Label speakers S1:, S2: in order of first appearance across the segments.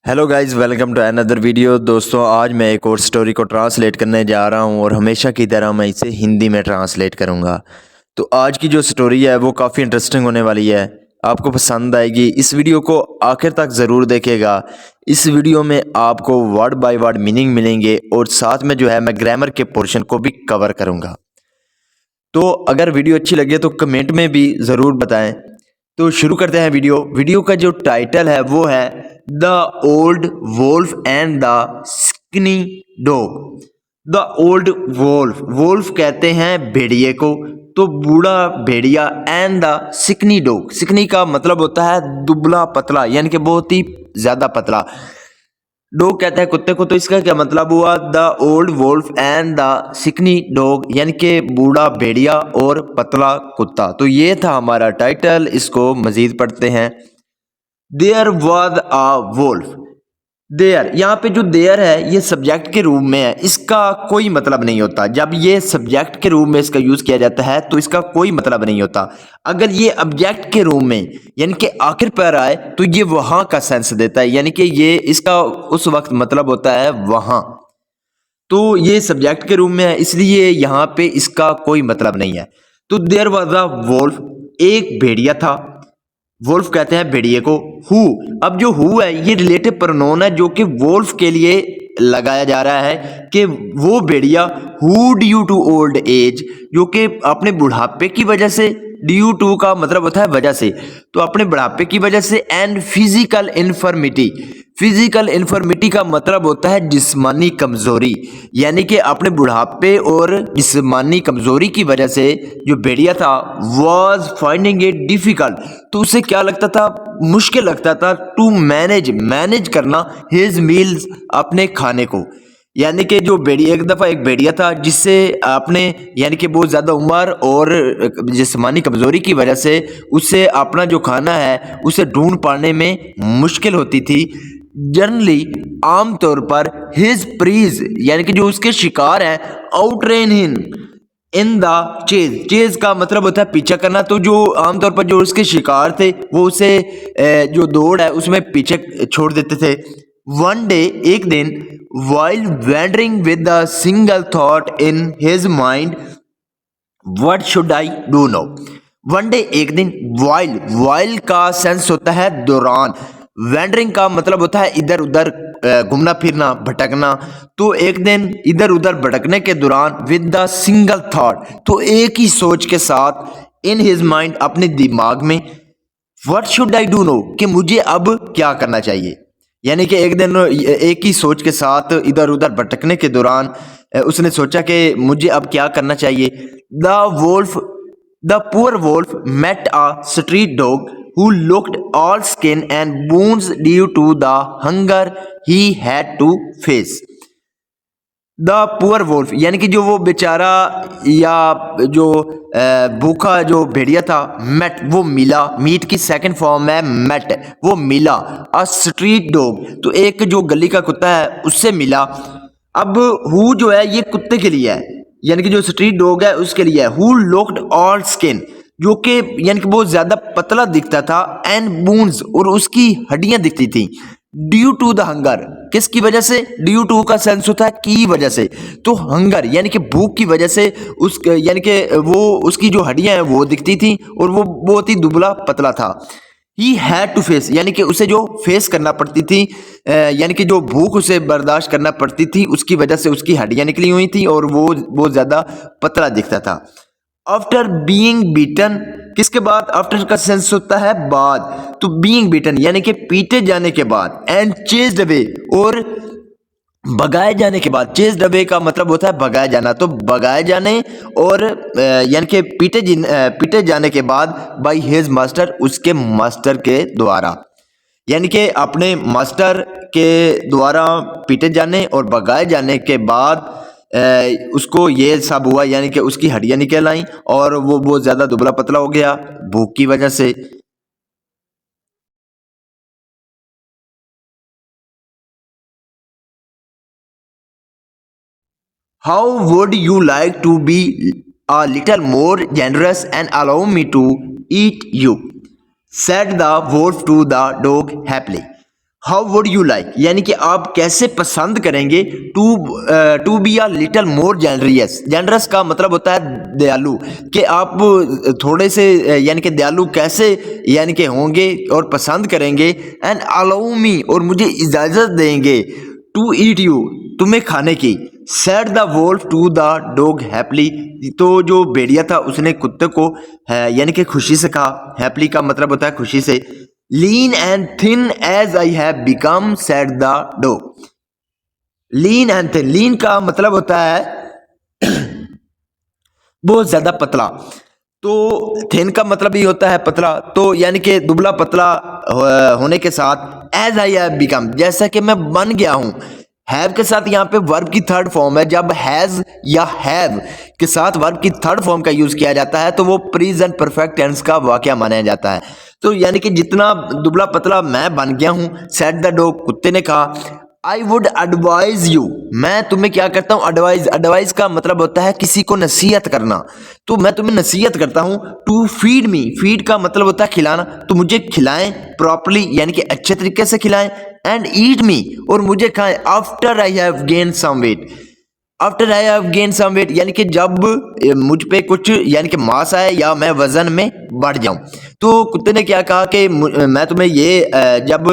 S1: Hello guys, welcome to another video. दोस्तों, आज मैं एक और स्टोरी को ट्रांसलेट करने जा रहा हूं और हमेशा की तरह मैं इसे हिंदी में ट्रांसलेट करूंगा। तो आज की जो स्टोरी है वो काफ़ी इंटरेस्टिंग होने वाली है, आपको पसंद आएगी। इस वीडियो को आखिर तक ज़रूर देखिएगा। इस वीडियो में आपको वर्ड बाय वर्ड मीनिंग मिलेंगे और साथ में जो है मैं ग्रामर के पोर्शन को भी कवर करूँगा। तो अगर वीडियो अच्छी लगे तो कमेंट में भी ज़रूर बताएं। तो शुरू करते हैं वीडियो का जो टाइटल है वो है the old wolf and the skinny dog. The old wolf, wolf कहते हैं भेड़िए को, तो बूढ़ा भेड़िया, and the skinny dog, skinny का मतलब होता है दुबला पतला, यानी कि बहुत ही ज्यादा पतला। डॉग कहता है कुत्ते को, तो इसका क्या मतलब हुआ? The old wolf and the skinny dog, यानी कि बूढ़ा भेड़िया और पतला कुत्ता। तो ये था हमारा टाइटल। इसको मजीद पढ़ते हैं। There was a wolf. There, यहाँ पे जो देयर है ये सब्जेक्ट के रूप में है, इसका कोई मतलब नहीं होता। जब ये सब्जेक्ट के रूप में इसका यूज किया जाता है तो इसका कोई मतलब नहीं होता। अगर ये ऑब्जेक्ट के रूप में यानी कि आखिर पर आए तो ये वहां का सेंस देता है, यानी कि ये इसका उस वक्त मतलब होता है वहां। तो ये सब्जेक्ट के रूप में है, इसलिए यहाँ पे इसका कोई मतलब नहीं है। तो देयर वॉज अ वोल्फ, एक भेड़िया था। वोल्फ कहते हैं भेड़िए को। हु, अब जो हु है ये रिलेटिव प्रोनाउन है जो कि वोल्फ के लिए लगाया जा रहा है कि वो भेड़िया who due to old age, जो कि अपने बुढ़ापे की वजह से, ड्यू टू का मतलब होता है वजह से, तो अपने बुढ़ापे की वजह से, and physical infirmity, physical infirmity का मतलब होता है जिस्मानी कमजोरी, यानी कि अपने बुढ़ापे और जिस्मानी कमजोरी की वजह से जो भेड़िया था वाज फाइंडिंग इट डिफिकल्ट, तो उसे क्या लगता था? मुश्किल लगता था टू मैनेज करना हिज मील्स, अपने खाने को। यानी कि जो भेड़िया, एक दफ़ा एक भेड़िया था जिससे अपने यानी कि बहुत ज़्यादा उम्र और जिस्मानी कमज़ोरी की वजह से उसे अपना जो खाना है उसे ढूंढ पाने में मुश्किल होती थी। जनरली, आमतौर पर, हिज प्रीज, यानी कि जो उसके शिकार हैं, आउटरेन हिन इन द चेज, चेज का मतलब होता है पीछा करना। तो जो आमतौर पर जो उसके शिकार थे वो उसे जो दौड़ है उसमें पीछे छोड़ देते थे। वन डे, एक दिन, while wandering with a single thought in his mind, what should I do now. One day, एक दिन, वाइल का सेंस होता है दौरान, वैंडरिंग का मतलब होता है इधर उधर घूमना फिरना, भटकना। तो एक दिन इधर उधर भटकने के दौरान, विद द सिंगल थॉट, तो एक ही सोच के साथ, इन हिज माइंड, अपने दिमाग में, what should I do now, कि मुझे अब क्या करना चाहिए। यानी कि एक दिन एक ही सोच के साथ इधर उधर भटकने के दौरान उसने सोचा कि मुझे अब क्या करना चाहिए। The wolf, the poor wolf met a street dog who looked all skin and bones due to the hunger he had to face. The poor wolf, यानी कि जो वो बेचारा या जो भूखा जो भेड़िया था, मेट, वो मिला, मीट की सेकंड फॉर्म है मेट, वो मिला। अ स्ट्रीट डॉग, तो एक जो गली का कुत्ता है उससे मिला। अब हु जो है ये कुत्ते के लिए है, यानी कि जो स्ट्रीट डॉग है उसके लिए है। हु लुक्ड ऑल स्किन, जो कि यानी कि बहुत ज्यादा पतला दिखता था, एंड बोन्स, और उसकी हड्डियां दिखती थी। ड्यू टू द हंगर, किसकी वजह से? ड्यू टू का सेंस होता है की वजह से, तो हंगर यानी कि भूख की वजह से उस यानी कि वो उसकी जो हड्डियां हैं वो दिखती थी और वो बहुत ही दुबला पतला था। ही हैड टू फेस, यानी कि उसे जो फेस करना पड़ती थी, यानी कि जो भूख उसे बर्दाश्त करना पड़ती थी, उसकी वजह से उसकी हड्डियां निकली हुई थी और वो बहुत ज्यादा पतला दिखता था। आफ्टर बीइंग बीटन, किसके बाद? आफ्टर का सेंस होता है बाद, तो बीइंग बीटन यानी कि पीटे जाने के बाद, एंड चेज्ड अवे, और भगाए जाने के बाद। चेज्ड अवे का मतलब होता है भगाए जाना, तो भगाए जाने और यानी कि पीटे जाने के बाद, बाय हिज मास्टर, उसके मास्टर के द्वारा, यानी कि अपने मास्टर के द्वारा पीटे जाने और भगाए जाने के बाद उसको ये सब हुआ, यानी कि उसकी हड्डियां निकल आई और वो बहुत ज्यादा दुबला पतला हो गया भूख की वजह से। How would you like to be a little more generous and allow me to eat you, said the wolf to the dog happily. How would you like, यानी कि आप कैसे पसंद करेंगे to be a little more generous. Generous का मतलब होता है दयालु, कि आप थोड़े से यानी कि दयालु कैसे यानी कि होंगे और पसंद करेंगे। एंड अलाउ मी, और मुझे इजाज़त देंगे, टू ईट यू, तुम्हें खाने की। Said the wolf to the dog happily, तो जो भेड़िया था उसने कुत्ते को यानी कि खुशी से कहा। हैप्पली का मतलब होता है खुशी से। Lean and thin as I have become, said the dog. Lean and thin, lean का मतलब होता है बहुत ज्यादा पतला, तो थिन का मतलब ही होता है पतला, तो यानी कि दुबला पतला होने के साथ एज आई हैव बिकम, जैसा कि मैं बन गया हूं। हैव के साथ यहाँ पे वर्ब की थर्ड फॉर्म है। जब हैज या हैव के साथ वर्ब की थर्ड फॉर्म का यूज किया जाता है तो वो प्रेजेंट परफेक्ट टेंस का वाक्य माना जाता है। तो यानी कि जितना दुबला पतला मैं बन गया हूं, सेड द डॉग, कुत्ते ने कहा। आई वुड एडवाइज यू, मैं तुम्हें क्या करता हूं, एडवाइज। एडवाइज का मतलब होता है किसी को नसीहत करना, तो मैं तुम्हें नसीहत करता हूं। टू फीड मी, फीड का मतलब होता है खिलाना, तो मुझे खिलाएं प्रॉपरली, यानी कि अच्छे तरीके से खिलाएं। एंड ईट मी, और मुझे खाएं after I have gain some weight. After I have gain some weight, यानी कि जब मुझ पे कुछ यानी कि मास आए या मैं वजन में बढ़ जाऊं। तो कुत्ते ने क्या कहा कि मैं तुम्हें ये जब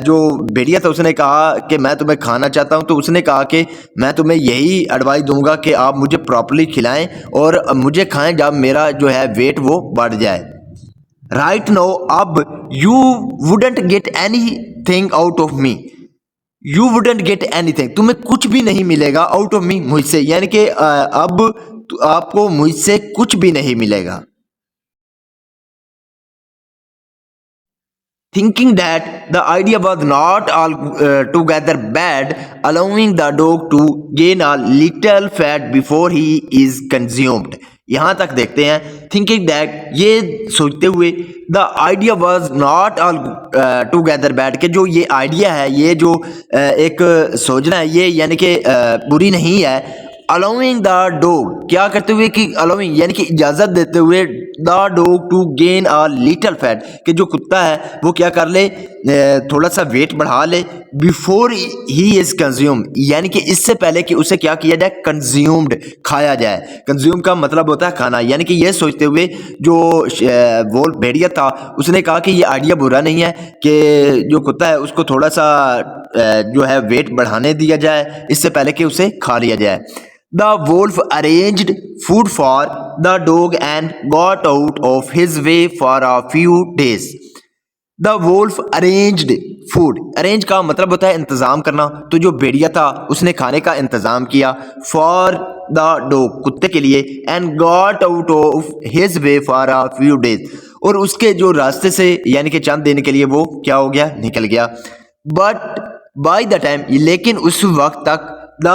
S1: जो भेड़िया था उसने कहा कि मैं तुम्हें खाना चाहता हूं, तो उसने कहा कि मैं तुम्हें यही एडवाइस दूंगा कि आप मुझे प्रॉपरली खिलाएं और मुझे खाएं जब मेरा जो है वेट वो बढ़ जाए। राइट नो, अब you wouldn't get any thing out of me. You wouldn't get anything, तुम्हें कुछ भी नहीं मिलेगा आउट ऑफ मी, मुझसे, यानी कि अब आपको मुझसे कुछ भी नहीं मिलेगा। Thinking that the idea was not altogether bad, allowing the dog to gain a little fat before he is consumed. यहाँ तक देखते हैं। थिंकिंग दैट, ये सोचते हुए, the idea was not all together bad, कि जो ये आइडिया है, ये जो एक सोचना है, ये यानी कि बुरी नहीं है। अलाउिंग द डॉग, क्या करते हुए कि अलाउिंग यानी कि इजाजत देते हुए, the dog to gain a little fat, कि जो कुत्ता है वो क्या कर ले, थोड़ा सा वेट बढ़ा ले। बिफोर ही इज कंज्यूम, यानी कि इससे पहले कि उसे क्या किया जाए, कंज्यूम्ड, खाया जाए। कंज्यूम का मतलब होता है खाना, यानी कि ये सोचते हुए जो वो भेड़िया था उसने कहा कि ये आइडिया बुरा नहीं है कि जो कुत्ता है उसको थोड़ा सा जो है वेट बढ़ाने दिया जाए इससे पहले कि उसे खा लिया जाए। The wolf arranged food for the dog and got out of his way for a few days. The wolf arranged food. Arrange का मतलब होता है इंतजाम करना, तो जो भेड़िया था उसने खाने का इंतजाम किया for the dog, कुत्ते के लिए, and got out of his way for a few days, और उसके जो रास्ते से यानी कि चंद दिन के लिए वो क्या हो गया, निकल गया। But by the time, लेकिन उस वक्त तक द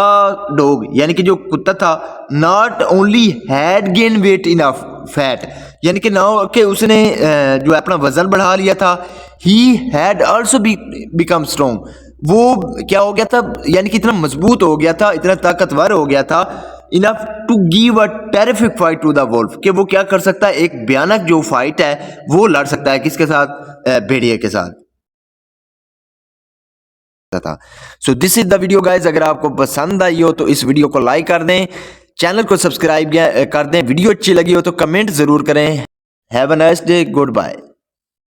S1: डॉग यानी कि जो कुत्ता था, not only had gain weight enough fat, यानी कि ना कि उसने जो अपना वजन बढ़ा लिया था, he had also become strong, वो क्या हो गया था, यानी कि इतना मजबूत हो गया था, इतना ताकतवर हो गया था, enough to give a terrific fight to the wolf, कि वो क्या कर सकता है, एक भयानक जो फाइट है वो लड़ सकता है, किसके साथ, भेड़िए के साथ था। So this is the video guys, अगर आपको पसंद आई हो तो इस वीडियो को लाइक कर दें, चैनल को सब्सक्राइब कर दें, वीडियो अच्छी लगी हो तो कमेंट जरूर करें। Have a nice day, good bye.